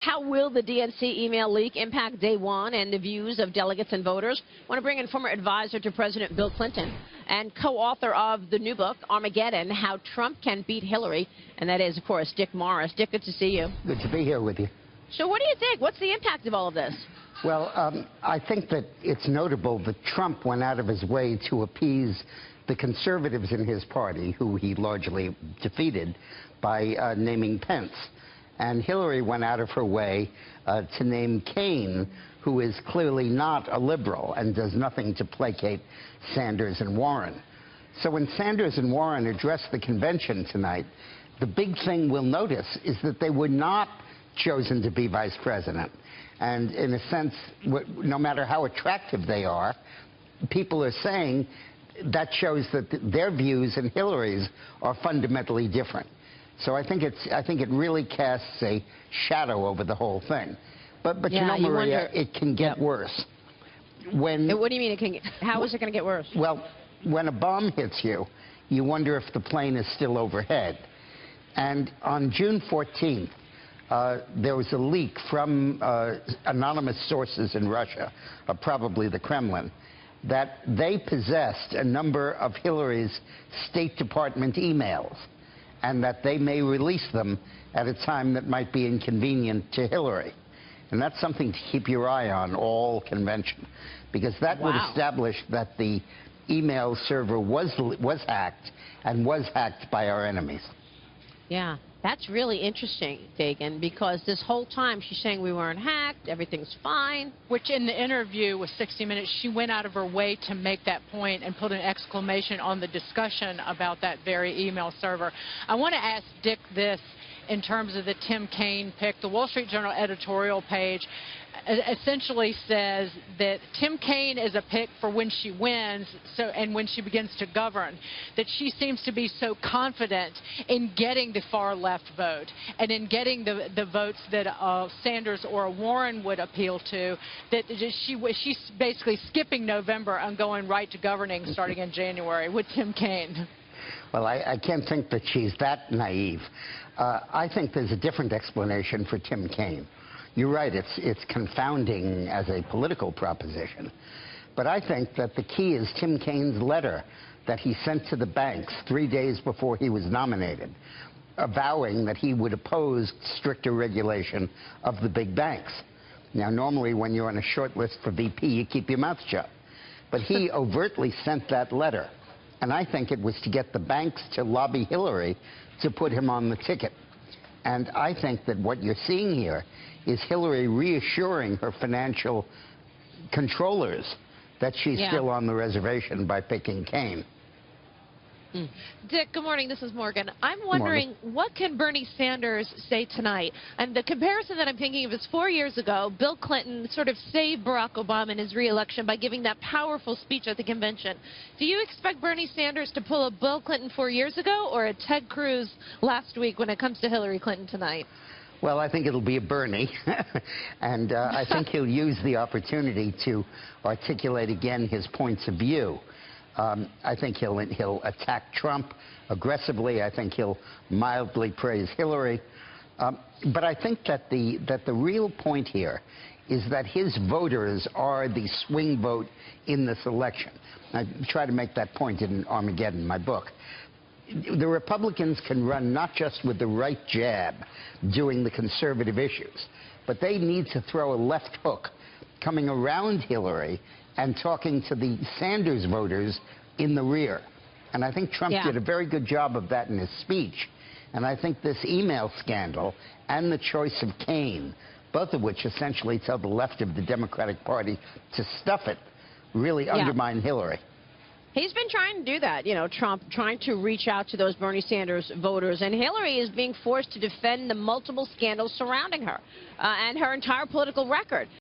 How will the DNC email leak impact day one and the views of delegates and voters? I want to bring in former advisor to President Bill Clinton and co-author of the new book, Armageddon, How Trump Can Beat Hillary. And that is, of course, Dick Morris. Dick, good to see you. Good to be here with you. So what do you think? What's the impact of all of this? Well, I think that it's notable that Trump went out of his way to appease the conservatives in his party, who he largely defeated, by naming Pence. And Hillary went out of her way to name Kaine, who is clearly not a liberal and does nothing to placate Sanders and Warren. So when Sanders and Warren address the convention tonight, the big thing we'll notice is that they were not chosen to be vice president. And in a sense, no matter how attractive they are, people are saying that shows that their views and Hillary's are fundamentally different. So I think it really casts a shadow over the whole thing. But yeah, you know, Maria, it can get worse. What do you mean how is it going to get worse? Well, when a bomb hits you, you wonder if the plane is still overhead. And on June 14th, there was a leak from anonymous sources in Russia, probably the Kremlin, that they possessed a number of Hillary's State Department emails, and that they may release them at a time that might be inconvenient to Hillary. And that's something to keep your eye on all convention, because that would establish that the email server was hacked, and was hacked by our enemies. Yeah, that's really interesting, Dagan, because this whole time she's saying we weren't hacked, everything's fine. Which in the interview with 60 Minutes, she went out of her way to make that point and put an exclamation on the discussion about that very email server. I want to ask Dick this in terms of the Tim Kaine pick. The Wall Street Journal editorial page essentially says that Tim Kaine is a pick for when she wins and when she begins to govern, that she seems to be so confident in getting the far left vote and in getting the votes that Sanders or Warren would appeal to, that she's basically skipping November and going right to governing starting in January with Tim Kaine. Well, I can't think that she's that naive. I think there's a different explanation for Tim Kaine. You're right, it's confounding as a political proposition. But I think that the key is Tim Kaine's letter that he sent to the banks 3 days before he was nominated, avowing that he would oppose stricter regulation of the big banks. Now, normally when you're on a short list for VP, you keep your mouth shut. But he overtly sent that letter. And I think it was to get the banks to lobby Hillary to put him on the ticket. And I think that what you're seeing here is Hillary reassuring her financial controllers that she's still on the reservation by picking Kaine. Dick, good morning. This is Morgan. I'm wondering, what can Bernie Sanders say tonight? And the comparison that I'm thinking of is 4 years ago, Bill Clinton sort of saved Barack Obama in his re-election by giving that powerful speech at the convention. Do you expect Bernie Sanders to pull a Bill Clinton 4 years ago or a Ted Cruz last week when it comes to Hillary Clinton tonight? Well, I think it'll be a Bernie, and I think he'll use the opportunity to articulate again his points of view. I think he'll attack Trump aggressively. I think he'll mildly praise Hillary. But I think that the real point here is that his voters are the swing vote in this election. I try to make that point in Armageddon, my book. The Republicans can run not just with the right jab doing the conservative issues, but they need to throw a left hook coming around Hillary and talking to the Sanders voters in the rear. And I think Trump did a very good job of that in his speech. And I think this email scandal and the choice of Kaine, both of which essentially tell the left of the Democratic Party to stuff it, really undermine Hillary. He's been trying to do that, you know, Trump trying to reach out to those Bernie Sanders voters, and Hillary is being forced to defend the multiple scandals surrounding her and her entire political record.